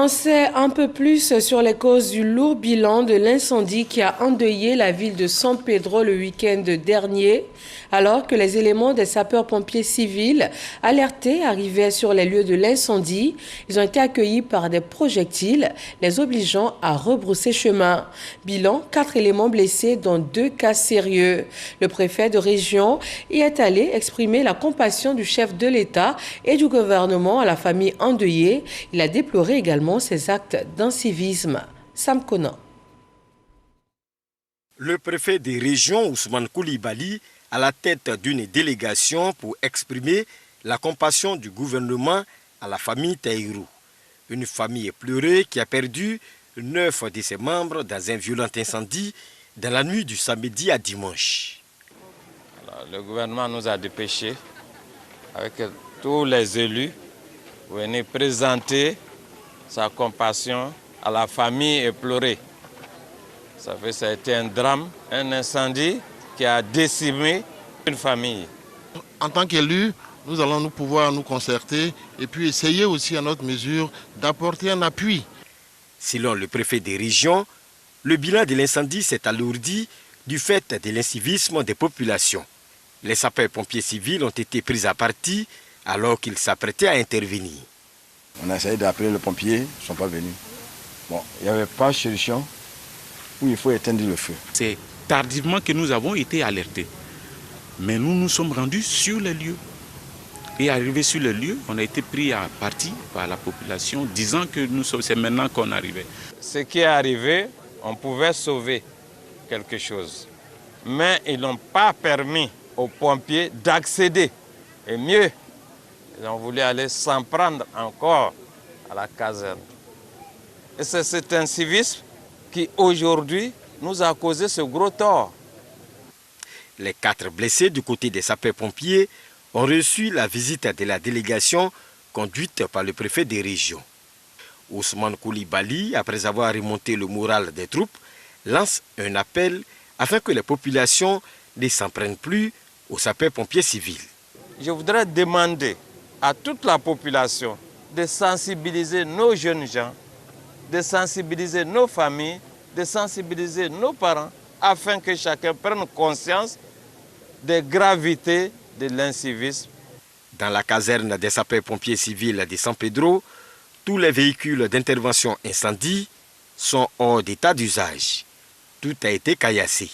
On sait un peu plus sur les causes du lourd bilan de l'incendie qui a endeuillé la ville de San Pedro le week-end dernier, alors que les éléments des sapeurs-pompiers civils alertés arrivaient sur les lieux de l'incendie. Ils ont été accueillis par des projectiles, les obligeant à rebrousser chemin. Bilan, 4 éléments blessés, dont 2 cas sérieux. Le préfet de région y est allé exprimer la compassion du chef de l'État et du gouvernement à la famille endeuillée. Il a déploré également ces actes d'incivisme. Sam Konan. Le préfet des régions, Ousmane Coulibaly, à la tête d'une délégation pour exprimer la compassion du gouvernement à la famille Taïrou. Une famille éplorée qui a perdu 9 de ses membres dans un violent incendie dans la nuit du samedi à dimanche. Alors, le gouvernement nous a dépêchés avec tous les élus pour venir présenter sa compassion à la famille éplorée. Ça a été un drame, un incendie qui a décimé une famille. En tant qu'élus, nous allons pouvoir nous concerter et puis essayer aussi à notre mesure d'apporter un appui. Selon le préfet des régions, le bilan de l'incendie s'est alourdi du fait de l'incivisme des populations. Les sapeurs-pompiers civils ont été pris à partie alors qu'ils s'apprêtaient à intervenir. On a essayé d'appeler les pompiers, ils ne sont pas venus. Bon, il n'y avait pas de solution où il faut éteindre le feu. C'est tardivement que nous avons été alertés. Mais nous nous sommes rendus sur les lieux. Et arrivés sur le lieu, on a été pris à partie par la population, disant que c'est maintenant qu'on arrivait. Ce qui est arrivé, on pouvait sauver quelque chose. Mais ils n'ont pas permis aux pompiers d'accéder. Et mieux, ils ont voulu aller s'en prendre encore à la caserne. Et c'est cet incivisme qui aujourd'hui nous a causé ce gros tort. Les 4 blessés du côté des sapeurs-pompiers ont reçu la visite de la délégation conduite par le préfet des régions. Ousmane Coulibaly, après avoir remonté le moral des troupes, lance un appel afin que les populations ne s'en prennent plus aux sapeurs-pompiers civils. Je voudrais demander à toute la population de sensibiliser nos jeunes gens, de sensibiliser nos familles, de sensibiliser nos parents, afin que chacun prenne conscience des gravités de l'incivisme. Dans la caserne des sapeurs-pompiers civils de San Pedro, tous les véhicules d'intervention incendie sont hors d'état d'usage. Tout a été caillassé.